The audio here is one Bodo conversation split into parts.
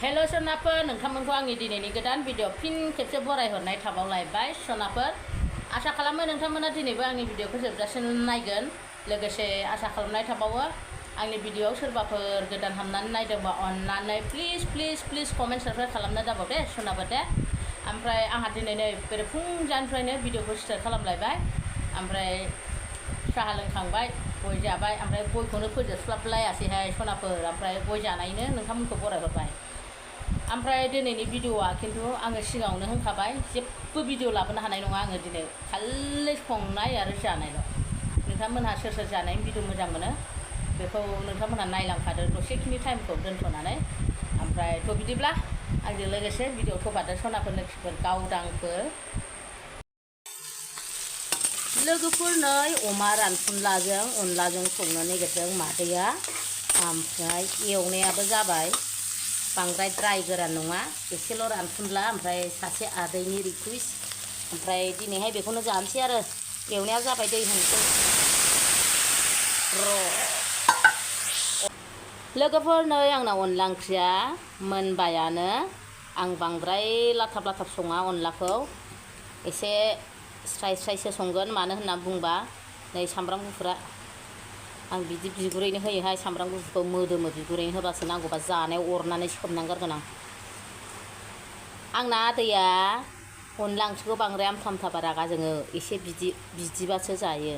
Hello sonapwr, नोंथांमोनखौ आंनि दिनैनि गोदान भिडिअ फिन खेबसे बरायहरनाय थाबावलायबाय sonapwr। आसा खालामो नोंथांमोना दिनैबो आंनि भिडिअखौ जोबजासिम नायगोन। लोगोसे आसा खालामनाय थाबावो आंनि भिडिअआव सोरबाफोर गोदान हाबनानै नायदोंबा अननानै प्लिज कमेन्ट साबस्क्राइब खालामनो दाबाव दे sonapwr दे। ओमफ्राय आंहा दिनै नै बेरेफुंजानिफ्रायनो भिडिअखौ स्टार्ट खालामलायबाय। ओमफ्राय साहा लोंखांबाय, गय जाबाय, ओमफ्राय गयखौनो फोजोबस्लाबलायासैहाय sonapwr। ओमफ्राय गय जानायनो नोंथांमोनखौ बरायहरबाय। ओमफ्राय दिनैनि भिडिअआ खिन्थु आङो सिगाङावनो होनखाबाय जेबो भिडिअ लाबोनो हानाय नङा आङो दिनै, खालि संनाय आरो जानायल'। नोंथांमोनहा सोर सोर जानायनि भिडिअ मोजां मोनो बेखौ नोंथांमोनहा नायलांखादो दसेखिनि टाइमखौ दोनथ'नानै। ओमफ्राय थ' बिदिब्ला आंजों लोगोसे भिडिअ थ'बादो sonapwr लोगोफोर गावदांफोर। लोगोफोर नै अमा रानफुनलाजों अनलाजों संनो नागिरदों मादैया। ओमफ्राय एवनायाबो जाबाय, बांद्राय ड्राय गोरान नङा, एसेल' रानफुनला। ओमफ्राय सासे आदैनि रिकुवेस्ट, ओमफ्राय दिनैहाय बेखौनो जानोसै आरो। एवनाया जाबाय, दै होनोसै लोगोफोर नै आंना अनला ओंख्रिया मोनबायानो। आं बांद्राय लाथाब लाथाब सङा अनलाखौ, एसे स्राय स्रायसो संगोन। मानो होनना बुंबा नै सामब्राम गुफुरा आं बिदि बिगुरैनो होयोहाय, सामब्राम गुफुरखौ मोदोमो बिगुरैनो होबासो, नांगौबा जानायाव अरनानै सोबनानै गारगोन आं। आंना आदैया अनला ओंख्रिखौ बांद्राय आमथा आमथाबा रागा जोङो, एसे बिदिबासो जायो।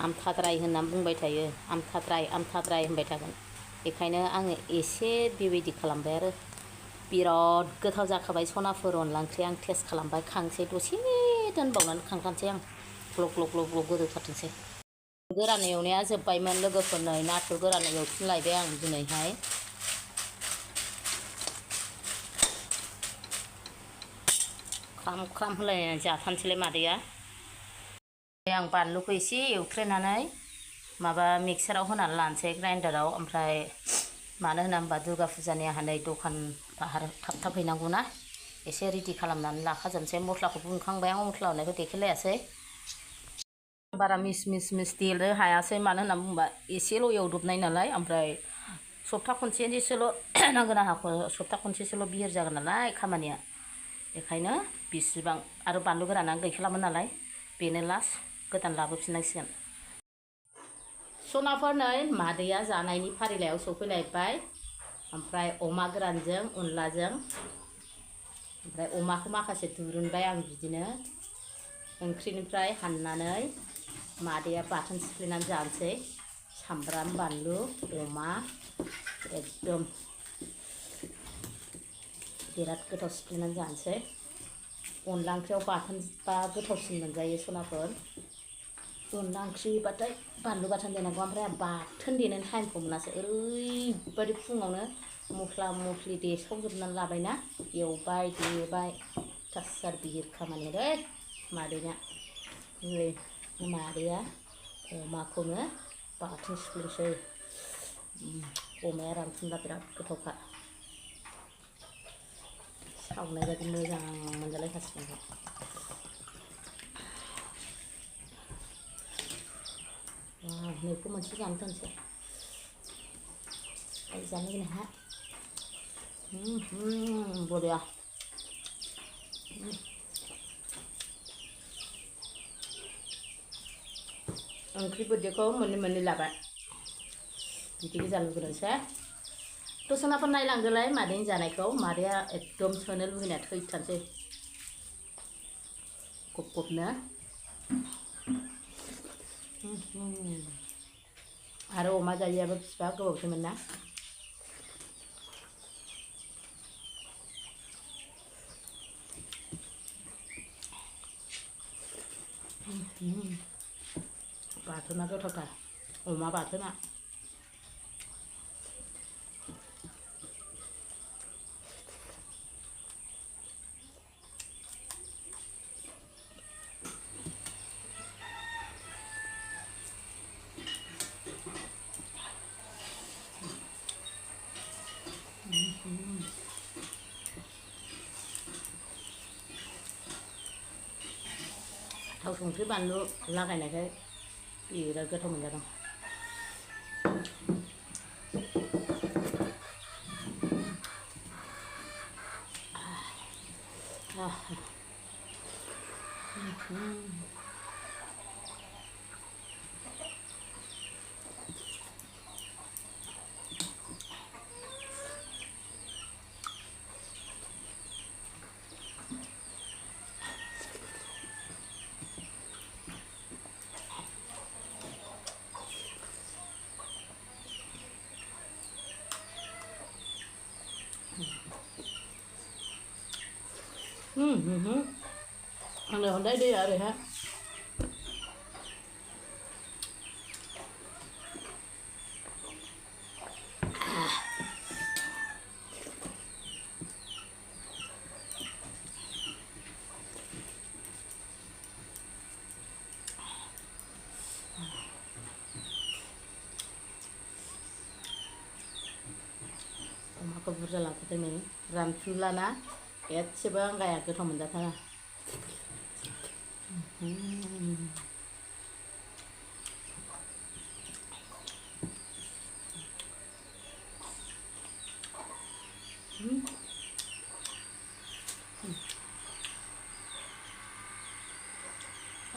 आमथाद्राय होननानै बुंबाय थायो, आमथाद्राय होनबाय थागोन। बेखायनो आङो एसे बेबायदि खालामबाय आरो। बिराद गोथाव जाखाबाय sonapwr अनला ओंख्रि। आं टेस्ट खालामबाय, खांसै दसे दोनबावनानै खांखानोसै आं। ग्लब ग्लब ग्लब ग्लब गोदौथारथोंसै। गोरान एवनाया जोब्बायमोन लोगोफोर नै नाथुर गोरान एवफिनलायबाय आं दिनैहाय। ख्राम ख्राम होलायनानै जाथारनोसैलाय मादैया। आं बानलुखौ एसे एवथ्रेनानै माबा मिक्साराव होनानै लानोसै, ग्राइन्डाराव। ओमफ्राय मानो होनना बुंबा दुर्गा फुजानि आंहा नै दखान बाहार थाब थाब हैनांगौ ना, एसे रेडि खालामनानै लाखाजोबनोसै। मस्लाखौबो उनखांबाय आं, मस्ला होनायखौ देखेलायासै। बारा मिस देनो हायासै, मानो होनना बुंबा एसेल' एवदबनाय नालाय। ओमफ्राय सप्ता खनसेसोल' नांगोन आंहा, सप्ता खनसेसोल' बिहिर जागोन नालाय खामानिया। बेखायनो बिसिबां आरो बानलु गोराना गैखालामोन नालाय, बेनो लास्ट, गोदान लाबोफिननांसिगोन। sonapwr नै मादैया जानायनि फारिलाइयाव सफैलायबाय। ओमफ्राय अमा गोरानजों अनलाजों, ओमफ्राय अमाखौ माखासे दुरुनबाय आं बिदिनो ओंख्रिनिफ्राय हाननानै। मादैया बाथोन सिफ्लेनानै जानोसै, सामब्राम बानलु अमा एकदम बिराद गोथाव सिफ्लेनानै जानोसै। अनला ओंख्रियाव बाथोनबा गोथावसिन मोनजायो sonapwr। अनला ओंख्रिबाथाय बानलु बाथोन देनांगौ। ओमफ्राय आं बाथोन देनायनि टाइमखौ मोनासै, ओरैबायदि फुङावनो मस्ला मस्लि देसावजोबनानै लाबायना, एवबाय देबाय, थासार बिहिर खामानि दै मादैना। नै मादैया अमाखौनो बाथोन सिफ्लेनोसै। अमाया रानफुनला बिराद गोथावखा, सावनाय बायदि मोजां मोनजालायखासिगोन। नैखौ मोनसे जानो दोनसै, जानो लुगैनायहा। बरिया। ओंख्रि बोदेरखौ मोननै लाबाय, बिदि गोजा लुगैदोंसै। थ' sonapwr नायलांदोलाय मादैनि जानायखौ। मादैया एकदम सोनो लुगैनाया थैथारसै गब गबनो। आरो अमा जायैयाबो बिसिबा गोबावसैमोन ना। बाथोना गोथावथार, अमा बाथोना। थाव संख्रि बानलु लागायनायखाय बिराद गोथाव मोनजादों। Ăn được đấy đi ở đây ha. Aku burzा लाफादों नै रानफुलाना एसेबां गाया गोथाव मोनजाथारा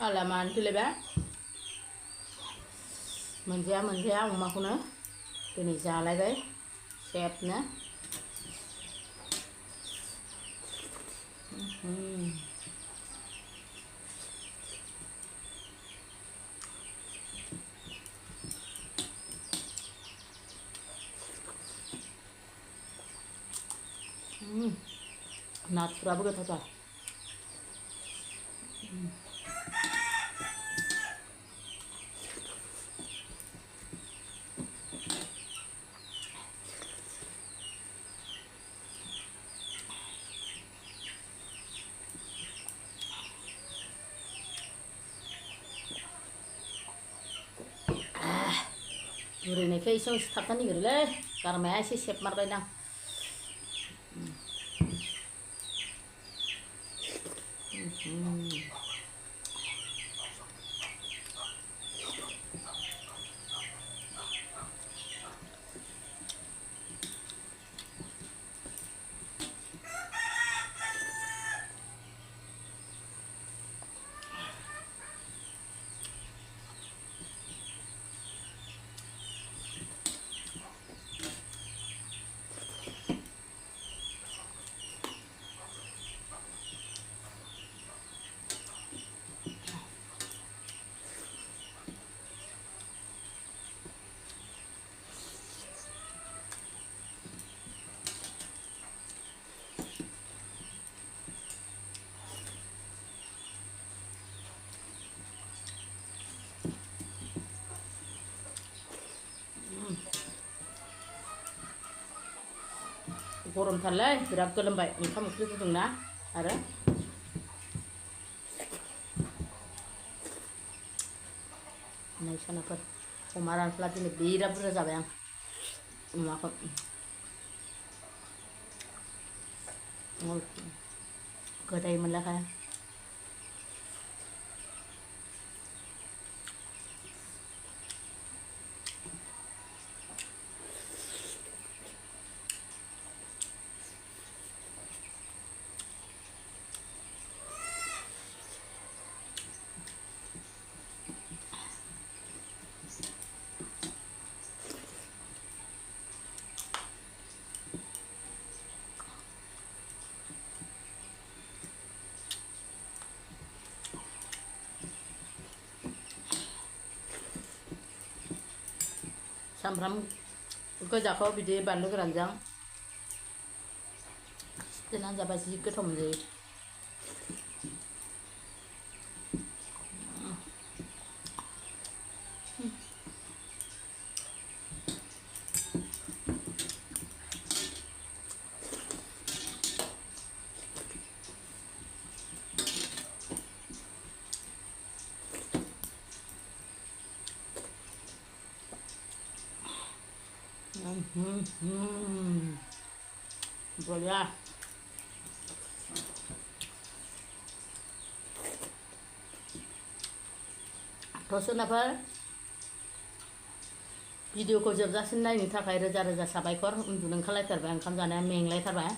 alaman tuliba मोनजाया अमाखौनो दिनै जालायबाय सेबनो नाथुराबो गोथावथार बुरैनायखाय एसे थाबथानो नागिरोलै गारमाया एसे सेबमारबायदां गरमथारलै बिराद गोलोमबाय ओंखाम ओंख्रि गुदुंना आरो नायसानाफोर अमा रानफ्ला दिनै बिराद बुरजा जाबाय आं अमाखौ गोदै मोनलायखाय sambram गोजाखौ बिदि बानलु गोरानजों सिफ्लेनानै जाबा जि गोथाव मोनजायो Boleh. Sonapwr भिडिअखौ जोबजासिम नायनो थाखाय रोजा रोजा साबायखर उन्दुनो ओंखारलायथारबाय ओंखाम जानाया मेंलायथारबाय